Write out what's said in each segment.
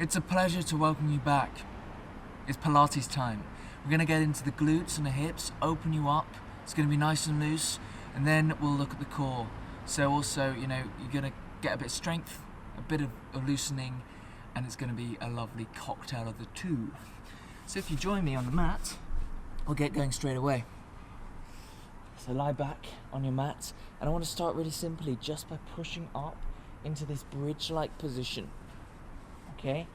It's a pleasure to welcome you back. It's Pilates time. We're going to get into the glutes and the hips, open you up. It's going to be nice and loose, and then we'll look at the core. So also, you're going to get a bit of strength, a bit of loosening, and it's going to be a lovely cocktail of the two. So if you join me on the mat, we'll get going straight away. So lie back on your mat, and I want to start really simply just by pushing up into this bridge-like position. Okay,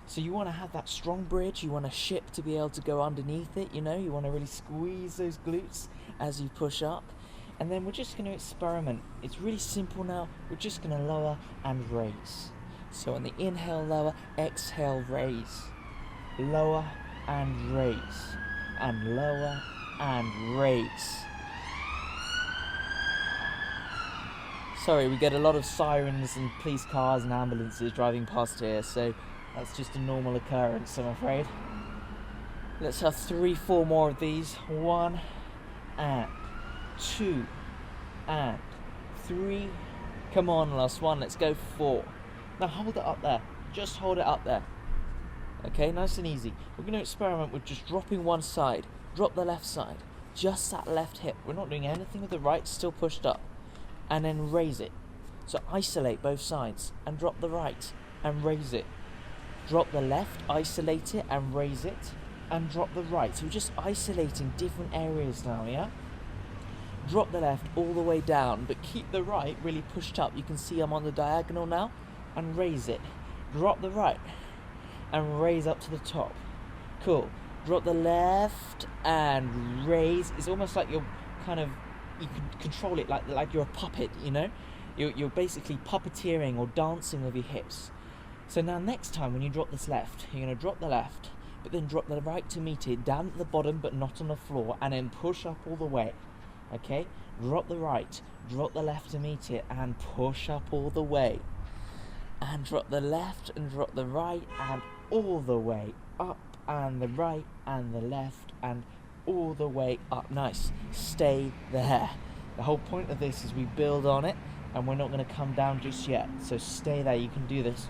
so you want to have that strong bridge, you want a ship to be able to go underneath it, you want to really squeeze those glutes as you push up. And then we're just going to experiment. It's really simple now. We're just going to lower and raise. So on the inhale, lower, exhale, raise. Lower and raise. And lower and raise. Sorry, we get a lot of sirens and police cars and ambulances driving past here, so that's just a normal occurrence, I'm afraid. Let's have 3-4 more of these. 1 and 2 and 3. Come on, last one. Let's go 4. Now hold it up there. Just hold it up there. Okay, nice and easy. We're going to experiment with just dropping one side. Drop the left side. Just that left hip. We're not doing anything with the right, still pushed up. And then raise it. So isolate both sides and drop the right and raise it. Drop the left, isolate it and raise it, and drop the right. So we're just isolating different areas now, yeah? Drop the left all the way down, but keep the right really pushed up. You can see I'm on the diagonal now, and raise it. Drop the right and raise up to the top. Cool. Drop the left and raise. It's almost like you're you can control it like you're a puppet, You're basically puppeteering or dancing with your hips. So now next time when you drop this left, you're going to drop the left, but then drop the right to meet it, down at the bottom but not on the floor, and then push up all the way. Okay? Drop the right, drop the left to meet it, and push up all the way. And drop the left and drop the right, and all the way up, and the right and the left, and all the way up. Nice. Stay there. The whole point of this is we build on it, and we're not going to come down just yet. So stay there. You can do this.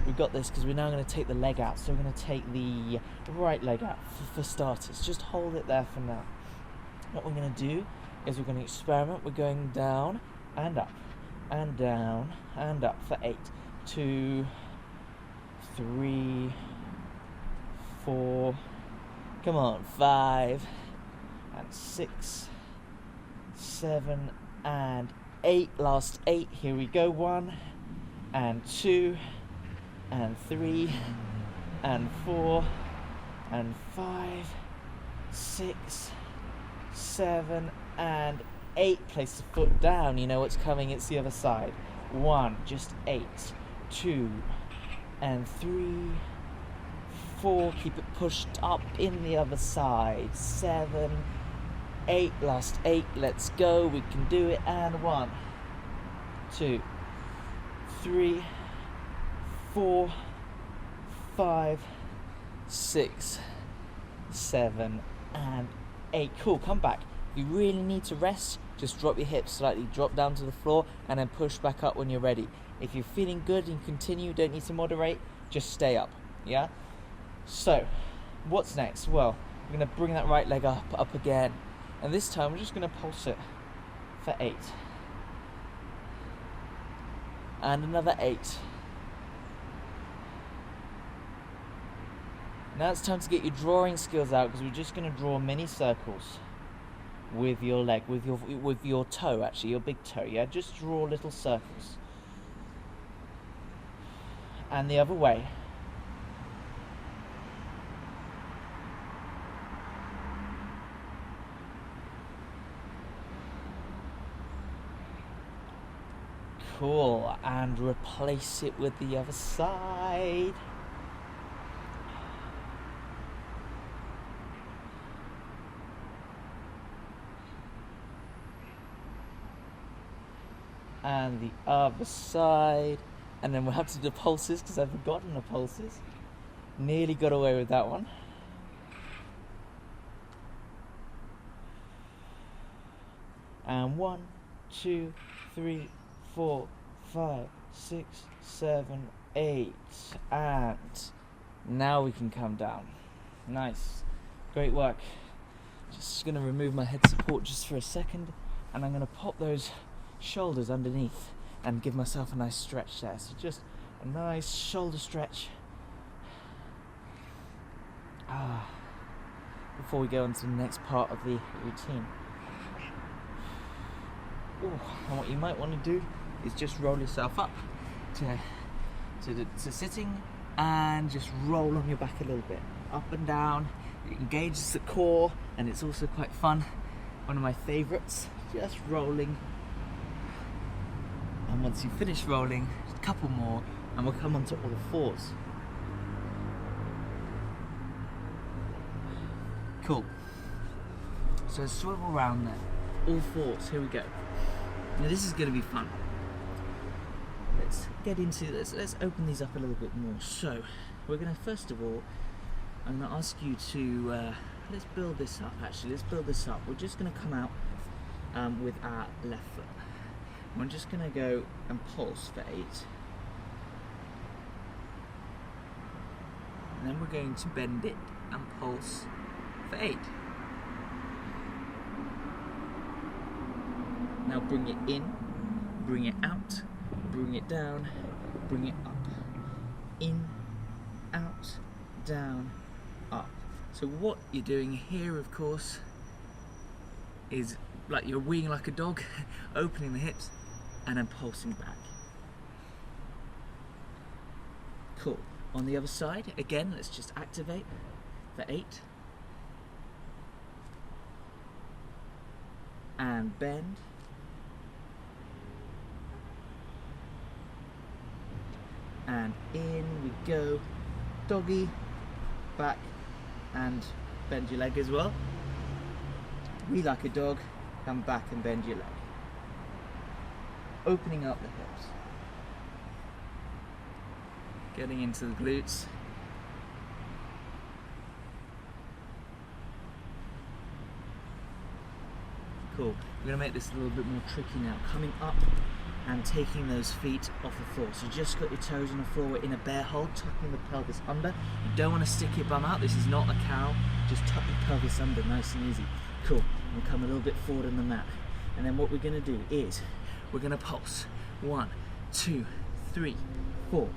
We've got this because we're now going to take the leg out. So we're going to take the right leg out for starters. Just hold it there for now. What we're going to do is we're going to experiment. We're going down and up and down and up for 8, 2, 3, 4. Come on, 5 and 6, 7 and 8. Last 8. Here we go. 1 and 2 and 3 and 4 and 5, 6, 7 and 8. Place the foot down. You know what's coming. It's the other side. 1, just 8, 2 and 3, 4, keep it pushed up in the other side. 7, 8, last 8, let's go, we can do it. And 1, 2, 3, 4, 5, 6, 7 and 8. Cool, come back. If you really need to rest, just drop your hips slightly, drop down to the floor, and then push back up when you're ready. If you're feeling good and continue, don't need to moderate, just stay up, yeah? So, what's next? Well, we're going to bring that right leg up again. And this time, we're just going to pulse it for 8. And another 8. Now it's time to get your drawing skills out, because we're just going to draw mini circles with your leg, with your toe, actually, your big toe, yeah? Just draw little circles. And the other way. Cool, and replace it with the other side. And the other side. And then we'll have to do the pulses, because I've forgotten the pulses. Nearly got away with that one. And 1, 2, 3, 4, 5, 6, 7, 8, and now we can come down. Nice, great work. Just gonna remove my head support just for a second, and I'm gonna pop those shoulders underneath and give myself a nice stretch there. So just a nice shoulder stretch before we go on to the next part of the routine. Ooh, and what you might want to do is just roll yourself up to sitting, and just roll on your back a little bit, up and down. It engages the core, and it's also quite fun. One of my favorites, just rolling. And once you finish rolling, a couple more, and we'll come onto all fours. Cool. So swivel around there, all fours. Here we go. Now this is going to be fun. Let's get into this. Let's open these up a little bit more. So we're going to, first of all, I'm going to ask you to let's build this up. Actually, let's build this up. We're just going to come out with our left foot. We're just going to go and pulse for 8, and then we're going to bend it and pulse for 8. Now bring it in, bring it out, bring it down, bring it up. In, out, down, up. So what you're doing here, of course, is like you're weeing like a dog, opening the hips and then pulsing back. Cool. On the other side, again, let's just activate for 8. And bend. And in we go. Doggy, back, and bend your leg as well. We like a dog, come back and bend your leg. Opening up the hips. Getting into the glutes. Cool. We're going to make this a little bit more tricky now. Coming up and taking those feet off the floor. So just got your toes on the floor, we're in a bear hold, tucking the pelvis under. You don't want to stick your bum out, this is not a cow. Just tuck the pelvis under, nice and easy. Cool. We'll come a little bit forward on the mat. And then what we're going to do is, we're going to pulse. 1, 2, 3, 4,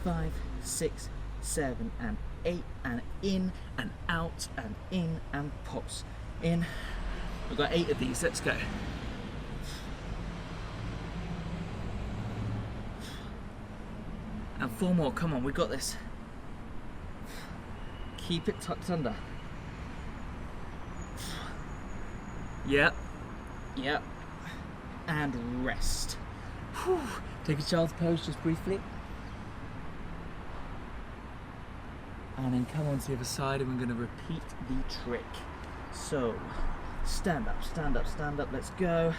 5, 6, 7, and 8, and in, and out, and in, and pulse. In. We've got 8 of these, let's go. And 4 more, come on, we got this. Keep it tucked under. Yep, yep. And rest. Whew. Take a child's pose just briefly. And then come on to the other side, and we're going to repeat the trick. So, stand up, stand up, stand up, let's go.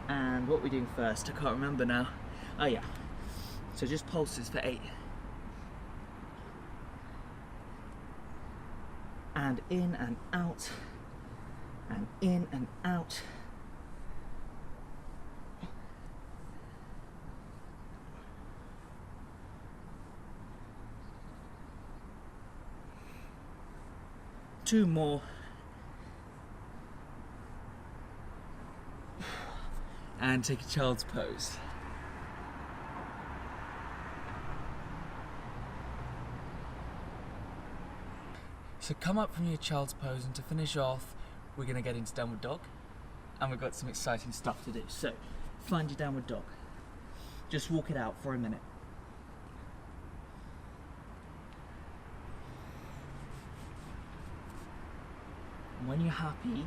And what are we doing first? I can't remember now. Oh yeah. So just pulses for 8. And in and out. And in and out. Two more. And take a child's pose. So come up from your child's pose, and to finish off, we're going to get into downward dog, and we've got some exciting stuff to do. So find your downward dog. Just walk it out for a minute. And when you're happy,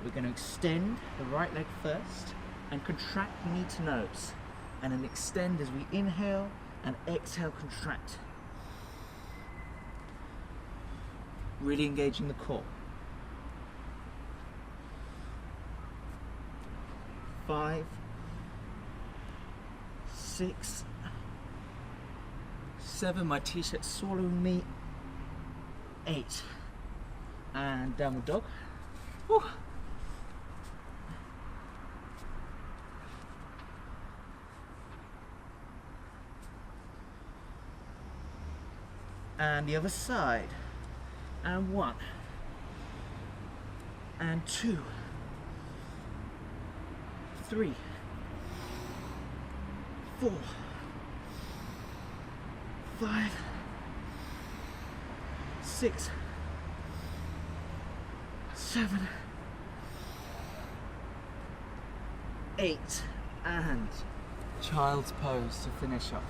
we're going to extend the right leg first and contract knee to nose, and then extend as we inhale and exhale, contract. Really engaging the core. 5, 6, 7, my t-shirt's swallowing me. 8, and downward dog. Whew. And the other side. And 1. And 2. 3. 4. 5. 6. 7. 8. And child's pose to finish off.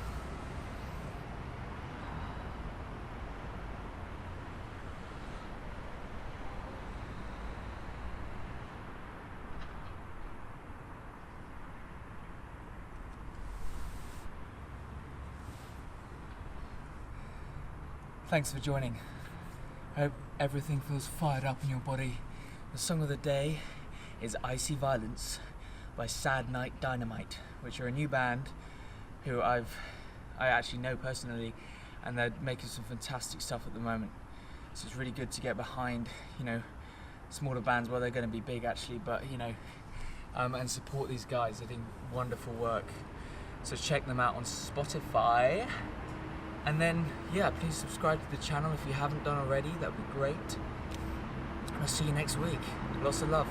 Thanks for joining. I hope everything feels fired up in your body. The song of the day is Icy Violence by Sad Night Dynamite, which are a new band who I actually know personally, and they're making some fantastic stuff at the moment. So it's really good to get behind, smaller bands. Well, they're going to be big actually, but and support these guys. They're doing wonderful work. So check them out on Spotify. And then, please subscribe to the channel if you haven't done already. That would be great. I'll see you next week. Lots of love.